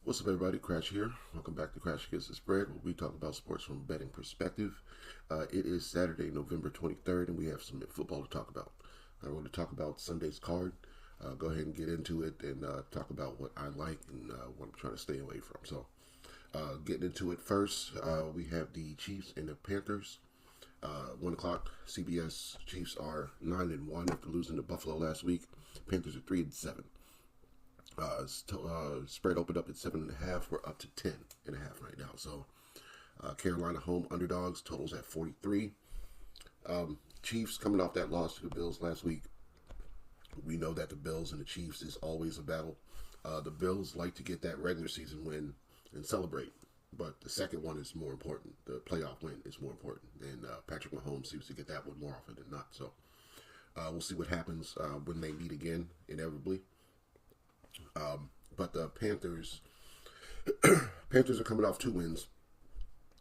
What's up, everybody? Crash here. Welcome back to Crash Gets the Spread, where we talk about sports from a betting perspective. It is Saturday, November 23rd, and we have some football to talk about. I want to talk about Sunday's card. Go ahead and get into it and talk about what I like and what I'm trying to stay away from. So, getting into it first, we have the Chiefs and the Panthers. 1 o'clock, CBS. Chiefs are 9-1 after losing to Buffalo last week. Panthers are 3-7. Spread opened up at 7.5. We're up to 10.5 right now. So Carolina home underdogs, totals at 43. Chiefs coming off that loss to the Bills last week. We know that the Bills and the Chiefs is always a battle. The Bills like to get that regular season win and celebrate, but the second one is more important. The playoff win is more important, and Patrick Mahomes seems to get that one more often than not. So we'll see what happens when they meet again, inevitably. But the Panthers are coming off 2 wins,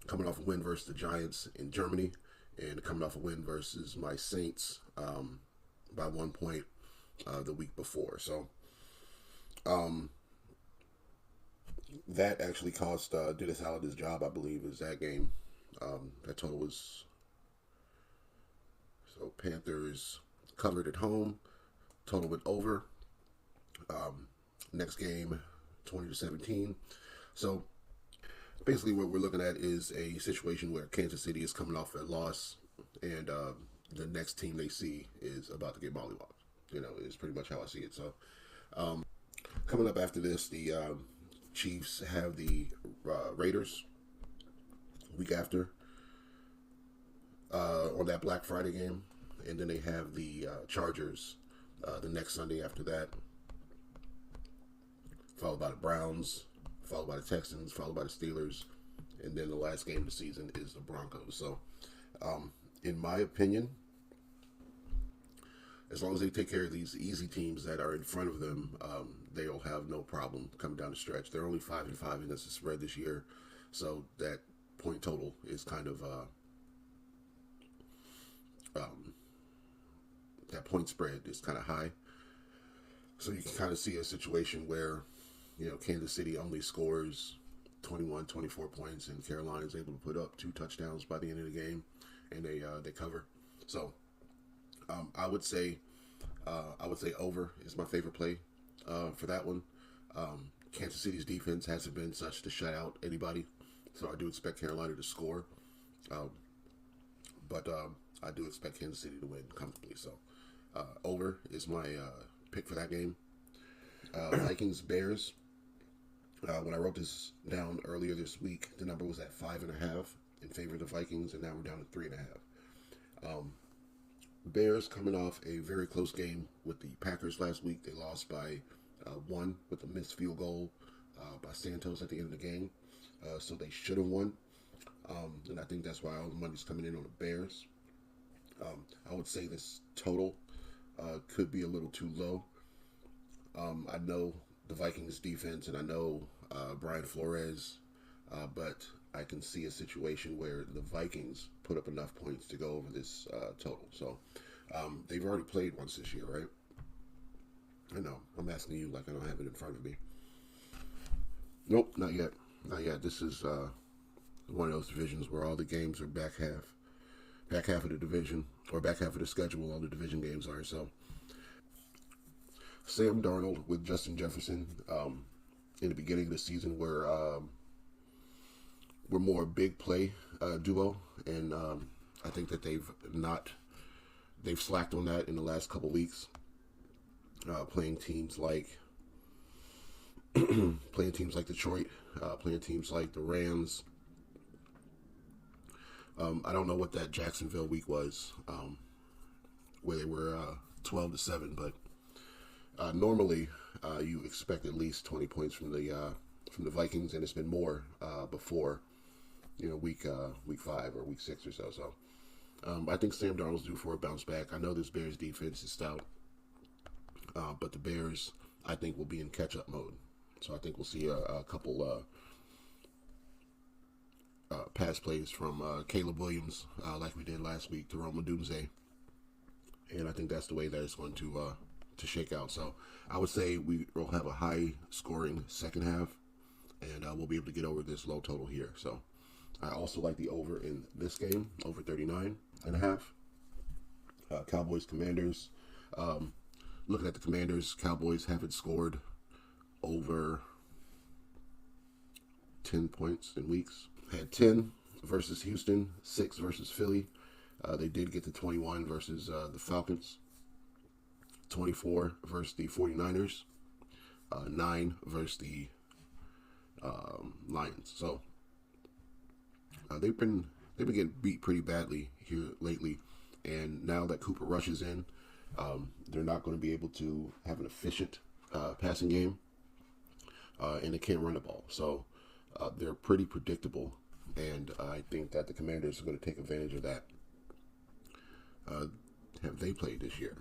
coming off a win versus the Giants in Germany, and coming off a win versus my Saints by 1 point the week before. So that actually cost Dennis Allen his job, I believe, is that game. That total was, so Panthers covered at home, total went over. Next game, 20-17. So basically what we're looking at is a situation where Kansas City is coming off a loss, and the next team they see is about to get mollywopped. Is pretty much how I see it. So coming up after this, the Chiefs have the Raiders week after on that Black Friday game, and then they have the Chargers the next Sunday after that, followed by the Browns, followed by the Texans, followed by the Steelers, and then the last game of the season is the Broncos. So, in my opinion, as long as they take care of these easy teams that are in front of them, they'll have no problem coming down the stretch. They're only 5-5 against the spread this year, so that point total is kind of that point spread is kind of high. So you can kind of see a situation where Kansas City only scores 21, 24 points, and Carolina is able to put up 2 touchdowns by the end of the game, and they cover. So I would say over is my favorite play for that one. Kansas City's defense hasn't been such to shut out anybody, so I do expect Carolina to score, but I do expect Kansas City to win comfortably. So over is my pick for that game. Vikings Bears. When I wrote this down earlier this week, the number was at 5.5 in favor of the Vikings, and now we're down to 3.5. Bears coming off a very close game with the Packers last week. They lost by 1 with a missed field goal by Santos at the end of the game. So they should have won, and I think that's why all the money's coming in on the Bears. I would say this total could be a little too low. I know the Vikings defense, and I know Brian Flores, but I can see a situation where the Vikings put up enough points to go over this total. So they've already played once this year, right? I know. I'm asking you like I don't have it in front of me. Nope, not yet. Not yet. This is one of those divisions where all the games are back half of the division, or back half of the schedule. All the division games are. So Sam Darnold with Justin Jefferson in the beginning of the season were more big play duo, and I think that they've slacked on that in the last couple weeks, playing teams like Detroit, playing teams like the Rams. I don't know what that Jacksonville week was, where they were 12-7, but normally you expect at least 20 points from the Vikings, and it's been more before week 5 or week 6 or so. So I think Sam Darnold's due for a bounce back. I know this Bears defense is stout, but the Bears, I think, will be in catch-up mode. So I think we'll see a couple pass plays from Caleb Williams, like we did last week, to Roma Doomsday, and I think that's the way that it's going to shake out. So I would say we will have a high-scoring second half, we'll be able to get over this low total here. So I also like the over in this game, over 39.5. Cowboys Commanders. Looking at the Commanders, Cowboys haven't scored over 10 points in weeks. Had 10 versus Houston, 6 versus Philly. They did get to 21 versus the Falcons, 24 versus the 49ers, 9 versus the Lions. So they've been getting beat pretty badly here lately, and now that Cooper Rush is in, they're not going to be able to have an efficient passing game, and they can't run the ball. So they're pretty predictable, and I think that the Commanders are going to take advantage of that. Have they played this year?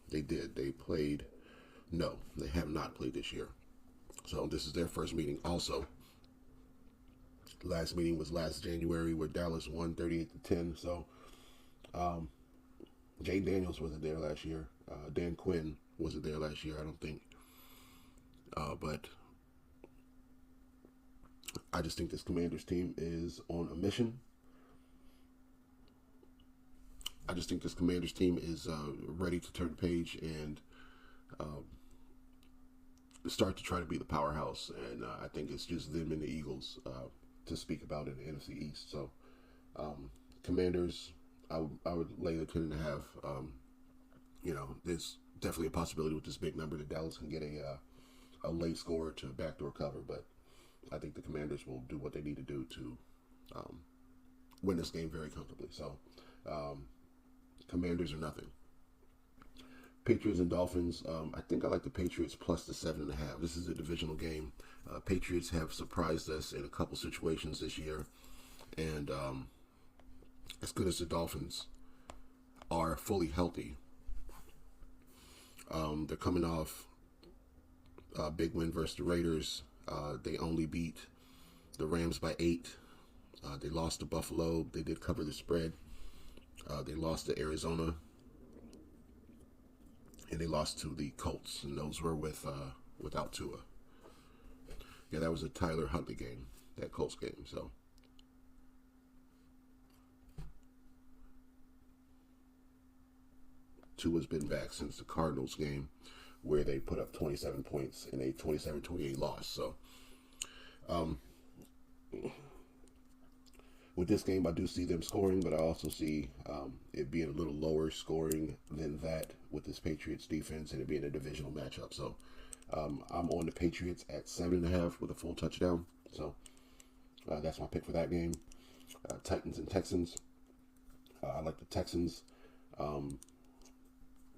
They did. They played. No, they have not played this year. So this is their first meeting. Also, last meeting was last January where Dallas won 38-10. So Jay Daniels wasn't there last year. Dan Quinn wasn't there last year, I don't think. But I just think this Commanders team is on a mission. I just think this Commanders team is ready to turn the page and start to try to be the powerhouse. And I think it's just them and the Eagles to speak about in the NFC East. So Commanders, I would lay the 10.5. There's definitely a possibility with this big number that Dallas can get a late score to backdoor cover, but I think the Commanders will do what they need to do to win this game very comfortably. So Commanders or nothing. Patriots and Dolphins. I think I like the Patriots plus the 7.5. This is a divisional game. Patriots have surprised us in a couple situations this year, and as good as the Dolphins are fully healthy, they're coming off a big win versus the Raiders. They only beat the Rams by 8. They lost to Buffalo. They did cover the spread. They lost to Arizona, and they lost to the Colts, and those were without Tua. Yeah, that was a Tyler Huntley game, that Colts game. So Tua's been back since the Cardinals game, where they put up 27 points in a 27-28 loss. So with this game, I do see them scoring, but I also see it being a little lower scoring than that with this Patriots defense and it being a divisional matchup. So I'm on the Patriots at 7.5 with a full touchdown. So that's my pick for that game. Titans and Texans. I like the Texans.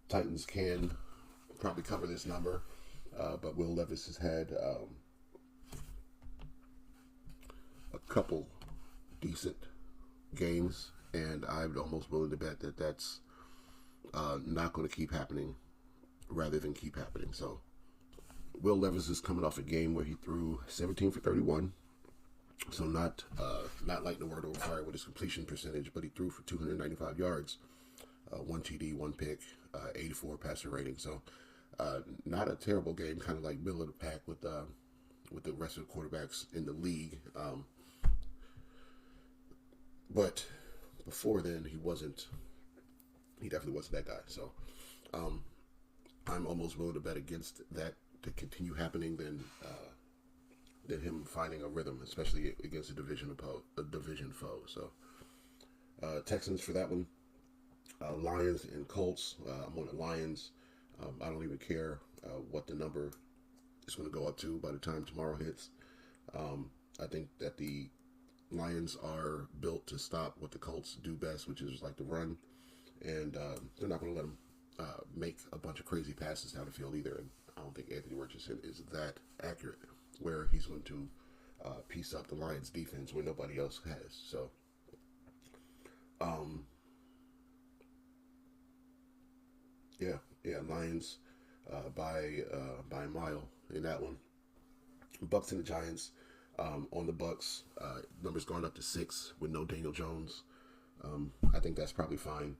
Titans can probably cover this number, but Will Levis has had a couple decent games, and I'm almost willing to bet that that's not going to keep happening rather than keep happening. So Will Levis is coming off a game where he threw 17 for 31, so not lighting the world over fire with his completion percentage, but he threw for 295 yards, 1 TD, 1 pick, 84 passer rating. So not a terrible game, kind of like middle of the pack with the rest of the quarterbacks in the league. But before then, he definitely wasn't that guy. So I'm almost willing to bet against that to continue happening than him finding a rhythm, especially against a division foe. So Texans for that one. Lions and Colts. I'm on the Lions. I don't even care what the number is going to go up to by the time tomorrow hits. I think that the Lions are built to stop what the Colts do best, which is like the run, and they're not going to let them make a bunch of crazy passes down the field either. And I don't think Anthony Richardson is that accurate where he's going to piece up the Lions defense where nobody else has. So yeah, Lions by a mile in that one. Bucks and the Giants. On the Bucks, numbers going up to 6 with no Daniel Jones. I think that's probably fine.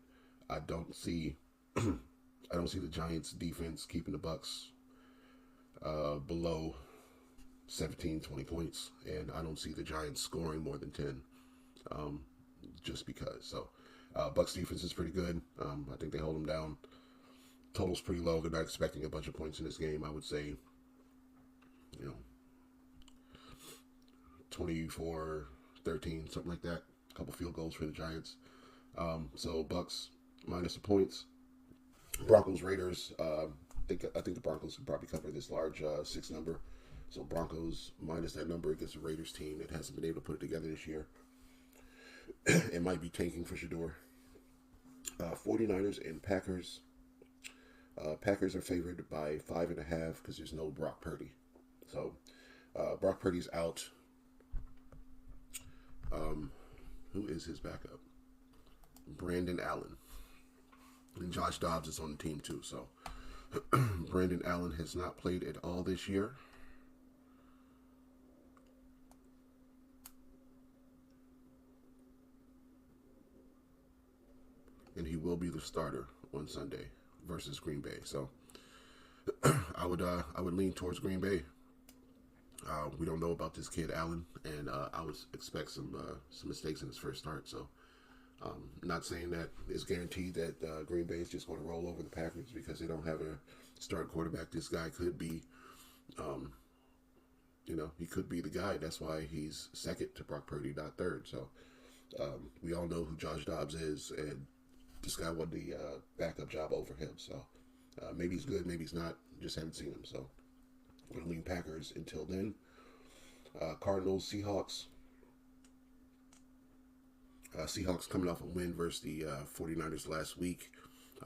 I don't see the Giants defense keeping the Bucks below 17, 20 points, and I don't see the Giants scoring more than 10, just because. So, Bucks defense is pretty good. I think they hold them down. Total's pretty low. They're not expecting a bunch of points in this game. I would say, 24-13, something like that. A couple field goals for the Giants. So Bucks minus the points. Broncos, Raiders. I think the Broncos can probably cover this large 6 number. So Broncos minus that number against the Raiders team that hasn't been able to put it together this year. It might be tanking for Shador. 49ers and Packers. Packers are favored by 5.5 because there's no Brock Purdy. So Brock Purdy's out. Who is his backup? Brandon Allen. And Josh Dobbs is on the team too. So Brandon Allen has not played at all this year. And he will be the starter on Sunday versus Green Bay. So I would lean towards Green Bay. We don't know about this kid Allen, and I would expect some mistakes in his first start. So not saying that it's guaranteed that Green Bay is just going to roll over the Packers because they don't have a starting quarterback. This guy could be, he could be the guy. That's why he's second to Brock Purdy, not third. So we all know who Josh Dobbs is, and this guy won the backup job over him. So maybe he's good, maybe he's not. Just haven't seen him. So I'm going to lean Packers until then. Cardinals, Seahawks. Seahawks coming off a win versus the 49ers last week.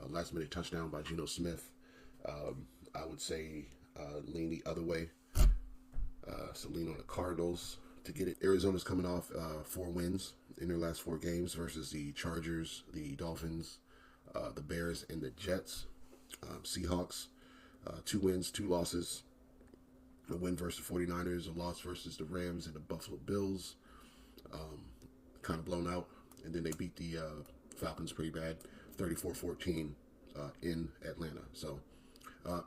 Last minute touchdown by Geno Smith. I would say lean the other way. So lean on the Cardinals to get it. Arizona's coming off 4 wins in their last 4 games versus the Chargers, the Dolphins, the Bears, and the Jets. Seahawks, 2 wins, 2 losses. A win versus the 49ers, a loss versus the Rams and the Buffalo Bills. Kind of blown out. And then they beat the Falcons pretty bad, 34-14 in Atlanta. So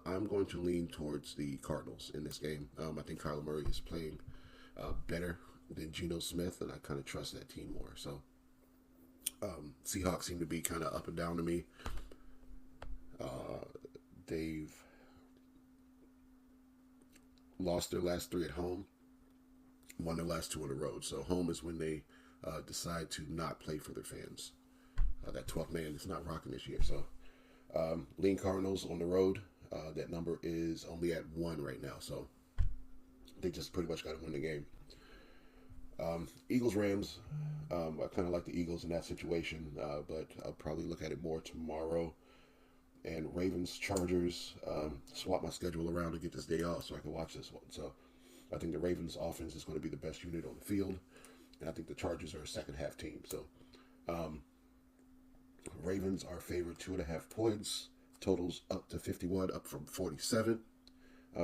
I'm going to lean towards the Cardinals in this game. I think Kyler Murray is playing better than Geno Smith, and I kind of trust that team more. So Seahawks seem to be kind of up and down to me. They've lost their last 3 at home, won their last 2 on the road. So home is when they decide to not play for their fans. That 12th man is not rocking this year. So lean Cardinals on the road. That number is only at 1 right now. So they just pretty much got to win the game. Eagles, Rams. I kind of like the Eagles in that situation, but I'll probably look at it more tomorrow. And Ravens, Chargers. Swap my schedule around to get this day off so I can watch this one. So I think the Ravens offense is going to be the best unit on the field. And I think the Chargers are a second half team. So Ravens are favored 2.5 points. Totals up to 51, up from 47.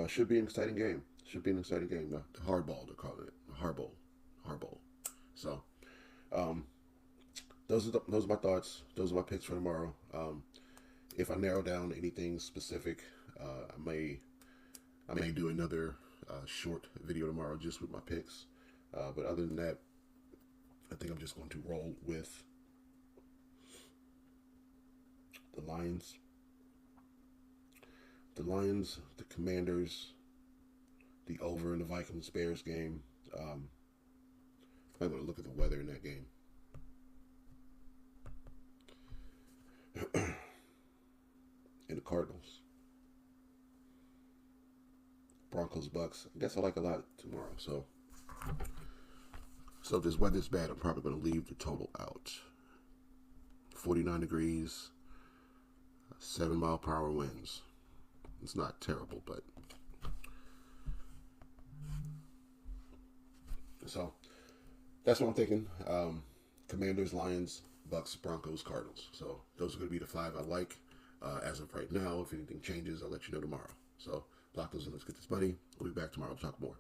Should be an exciting game. Should be an exciting game. The hardball, they're calling it. Hardball. So those are my thoughts. Those are my picks for tomorrow. If I narrow down anything specific, I may do another short video tomorrow just with my picks. But other than that, I think I'm just going to roll with the Lions. The Lions, the Commanders, the over in the Vikings-Bears game. I'm going to look at the weather in that game. And the Cardinals. Broncos, Bucks. I guess I like a lot tomorrow. So if this weather's bad, I'm probably going to leave the total out. 49 degrees, 7-mile-per-hour winds. It's not terrible, but so that's what I'm thinking. Commanders, Lions, Bucks, Broncos, Cardinals. So those are going to be the 5 I like as of right now. If anything changes, I'll let you know tomorrow. So lock those in. Let's get this money. We'll be back tomorrow to talk more.